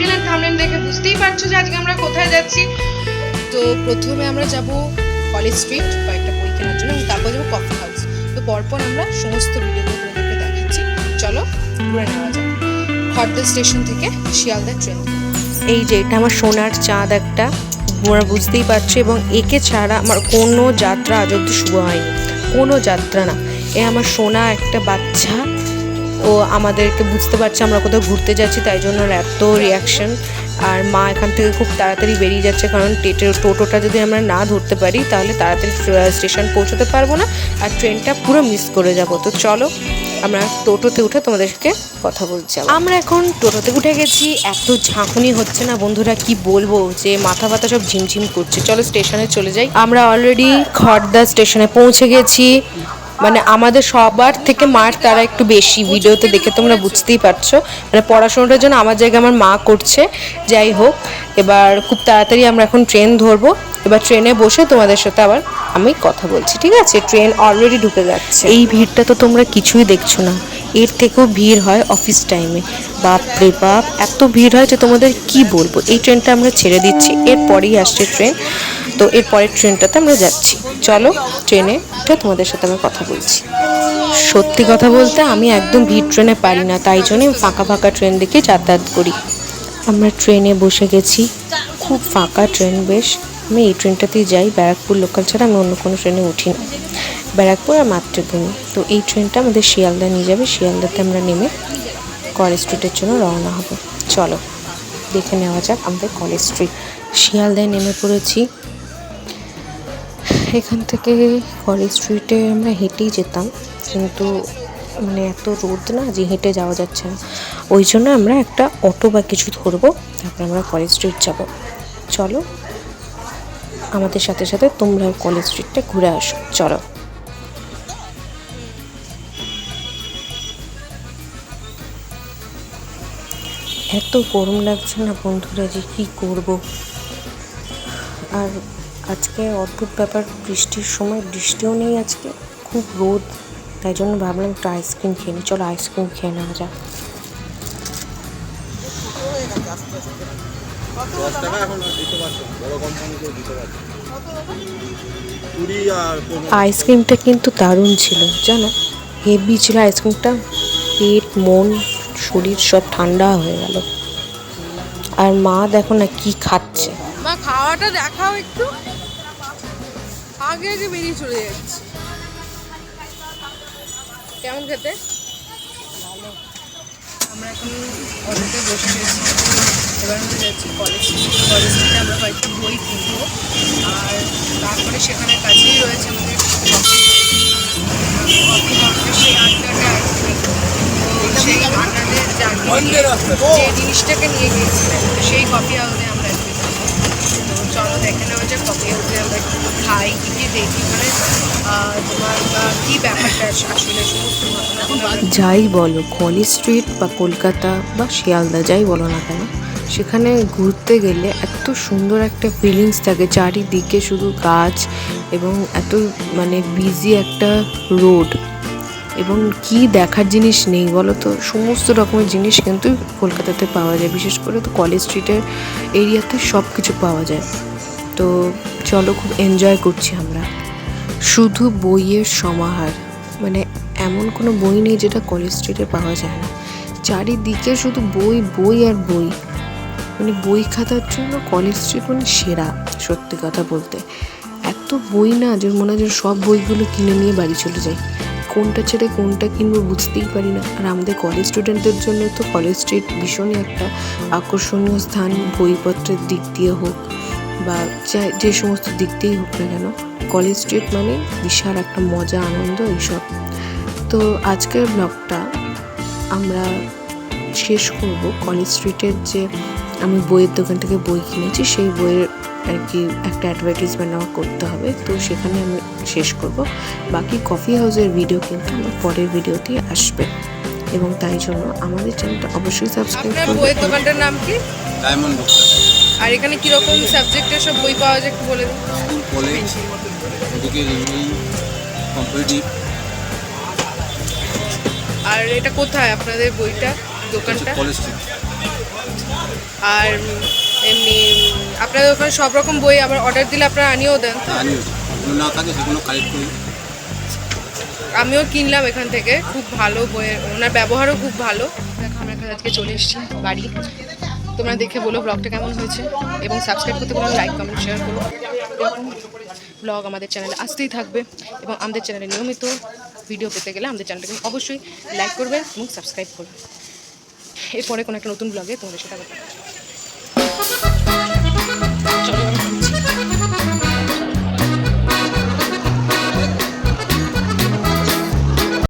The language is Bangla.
টাইটেল আর থাম্বনেল দেখে বুঝতেই পারছো যে আজকে আমরা কোথায় যাচ্ছি। তো প্রথমে আমরা যাব কলেজ স্ট্রিট কয়েকটা বই কেনার জন্য, এবং তারপর যাবো কফি হাউস। তো পরপর আমরা সমস্ত ভিডিওগুলো তোমাদেরকে দেখাচ্ছি। চলো ঘুরে নেওয়া যাক খড়দা স্টেশন থেকে শিয়ালদা ট্রেন। এই যে এটা আমার সোনার চাঁদ একটা, তোমরা বুঝতেই পারছো, এবং একে ছাড়া আমার কোনো যাত্রা আজ অব্দি শুরু হয়নি, কোনো যাত্রা না। এ আমার সোনা একটা বাচ্চা, ও আমাদেরকে বুঝতে পারছে আমরা কোথাও ঘুরতে যাচ্ছি, তাই জন্য ওর এত রিয়াকশন। আর মা এখান থেকে খুব তাড়াতাড়ি বেরিয়ে যাচ্ছে, কারণ টোটোটা যদি আমরা না ধরতে পারি তাহলে তাড়াতাড়ি স্টেশন পৌঁছতে পারবো না, আর ট্রেনটা পুরো মিস করে যাবো। তো চলো আমরা টোটোতে উঠে তোমাদেরকে কথা বলছি। আমরা এখন টোটোতে উঠে গেছি। এত ঝাঁকুনি হচ্ছে না বন্ধুরা, কি বলবো, যে মাথা ব্যথা সব ঝিমঝিম করছে। চলো স্টেশনে চলে যাই। আমরা অলরেডি খড়দা স্টেশনে পৌঁছে গেছি। মানে আমাদের সবার থেকে মার তারা একটু বেশি, ভিডিওতে দেখে তোমরা বুঝতেই পারছো। মানে পড়াশোনাটার জন্য আমার জায়গায় আমার মা করছে। যাই হোক, এবার খুব তাড়াতাড়ি আমরা এখন ট্রেন ধরবো। এবার ট্রেনে বসে তোমাদের সাথে আবার আমি কথা বলছি, ঠিক আছে? ট্রেন অলরেডি ঢুকে যাচ্ছে। এই ভিড়টা তো তোমরা কিছুই দেখছো না, এর থেকেও ভিড় হয় অফিস টাইমে। বাপ রে বাপ, এত ভিড় হয় যে তোমাদের কি বলবো। এই ট্রেনটা আমরা ছেড়ে দিচ্ছি, এরপরেই আসছে ট্রেন। তো এর পরের ট্রেনটাতে আমরা যাচ্ছি। চলো ট্রেনে উঠে তোমাদের সাথে আমি কথা বলছি। সত্যি কথা বলতে আমি একদম ভিড় ট্রেনে পারি না, তাই জন্যই ফাঁকা ফাঁকা ট্রেন দেখে যাতায়াত করি। আমরা ট্রেনে বসে গেছি, খুব ফাঁকা ট্রেন বেশ। আমি এই ট্রেনটাতেই যাই, ব্যারাকপুর লোকাল ছাড়া আমি অন্য কোনো ট্রেনে উঠি না। ব্যারাকপুর আর মাতৃভূমি। তো এই ট্রেনটা আমাদের শিয়ালদা নিয়ে যাবে। শিয়ালদাতে আমরা নেমে কলেজ স্ট্রিটের জন্য রওনা হব। চলো দেখে নেওয়া যাক আমাদের কলেজ স্ট্রিট। শিয়ালদায় নেমে পড়েছি। এখান থেকে কলেজ স্ট্রিটে আমরা হেঁটেই যেতাম, কিন্তু মানে এত রোদ না যে হেঁটে যাওয়া যাচ্ছে না, ওই জন্য আমরা একটা অটো বা কিছু ধরবো, তারপর আমরা কলেজ স্ট্রিট যাব। চলো আমাদের সাথে সাথে তোমরা কলেজ স্ট্রিটটা ঘুরে আসো। চলো। এত গরম লাগছে না বন্ধুরা, যে কী করব। আর আজকে অদ্ভুত ব্যাপার, বৃষ্টির সময় বৃষ্টিও নেই আজকে, খুব রোদ, তাই জন্য ভাবলাম একটু আইসক্রিম খেয়ে নিই। চলো আইসক্রিম খেয়ে নেওয়া যাক। আইসক্রিমটা কিন্তু দারুণ ছিল জানো, হেভি ছিল আইসক্রিমটা। পেট মন শরীর সব ঠান্ডা হয়ে গেল। আর মা দেখো না কি খাচ্ছে। মা খাওয়াটা দেখাও একটু, আগে আগে বেরিয়ে চলে যাচ্ছে। কেমন খেতে? ভালো। আমরা এখন অটোতে বসে গেছি, এবার আমরা যাচ্ছি কলেজ স্ট্রিটে। আমরা কয়েকটা বই কিনবো, আর তারপরে সেখানে কাছেই রয়েছে আমাদের কফি হাউসের সেই আড্ডাটা আছে। তো সেই আড্ডাদের যে জিনিসটাকে নিয়ে গিয়েছিলেন, তো সেই কফি হাউসে আমরা একটু যাবো। তো চলো দেখে নেওয়া যায় কফি হাউসে আমরা একটু খাই, কী কী দেখি, মানে তোমার কী ব্যাপারটা আসলে সমস্ত ঘটনা। যাই বলো, কলেজ স্ট্রিট বা কলকাতা বা শিয়ালদা যাই বলো না কেন, সেখানে ঘুরতে গেলে এত সুন্দর একটা ফিলিংস থাকে। চারিদিকে শুধু গাছ, এবং এত মানে বিজি একটা রোড, এবং কি দেখার জিনিস নেই বলো তো। সমস্ত রকমের জিনিস কিন্তু কলকাতাতে পাওয়া যায়, বিশেষ করে তো কলেজ স্ট্রিটের এরিয়াতে সব কিছু পাওয়া যায়। তো চলো, খুব এনজয় করছি আমরা। শুধু বইয়ের সমাহার, মানে এমন কোনো বই নেই যেটা কলেজ স্ট্রিটে পাওয়া যায় না। চারিদিকে শুধু বই বই আর বই, মানে বই খাতার জন্য কলেজ স্ট্রিট মানে সেরা। সত্যি কথা বলতে এত বই না, যে মনে হয় সব বইগুলো কিনে নিয়ে বাড়ি চলে যায়, কোনটা ছেড়ে কোনটা কিনবো বুঝতেই পারি না। আর আমাদের কলেজ স্টুডেন্টদের জন্য তো কলেজ স্ট্রিট ভীষণই একটা আকর্ষণীয় স্থান, বইপত্রের দিক দিয়ে হোক বা যে সমস্ত দিক দিয়েই হোক না কেন, কলেজ স্ট্রিট মানে বিশাল একটা মজা আনন্দ এইসব। তো আজকের ব্লগটা আমরা শেষ করব কলেজ স্ট্রিটের যে আমি বইয়ের দোকান থেকে বই কিনেছি, সেই বইয়ের আর কি একটা অ্যাডভার্টাইজমেন্ট আমার করতে হবে, তো সেখানে আমি শেষ করব। বাকি কফি হাউসের ভিডিও কিন্তু আমার পরের ভিডিওতেই আসবে, এবং তাই জন্য আমাদের চ্যানেলটা অবশ্যই সাবস্ক্রাইব করুন। বইয়ের দোকানটার নাম কি? ডায়মন্ড বুক। আর এখানে কিরকম সাবজেক্টের সব বই পাওয়া যায় একটু বলে দিন। School, college, medical, engineering, competitive. আর এটা কোথায় আপনাদের বইটা? দোকানটা? College street. আর এমনি আপনাদের ওখানে সব রকম বই আবার অর্ডার দিলে আপনারা আনিয়েও দেন? আনিও না থাকে সেগুলো কালেক্ট করি। আমিও কিনলাম এখান থেকে, খুব ভালো বইয়ের, ওনার ব্যবহারও খুব ভালো। দেখো আমরা এখন আজকে চলে এসেছি বাড়ি। তোমরা দেখে বলো ব্লগটা কেমন হয়েছে, এবং সাবস্ক্রাইব করতে বলো, লাইক কমেন্ট শেয়ার করো। এরকম ব্লগ আমাদের চ্যানেলে আসতেই থাকবে, এবং আমাদের চ্যানেলে নিয়মিত ভিডিও পেতে গেলে আমাদের চ্যানেলটাকে অবশ্যই লাইক করবে এবং সাবস্ক্রাইব করবে। এরপরে কোনো একটা নতুন ব্লগে তোমাদের সাথে আবার দেখা হবে।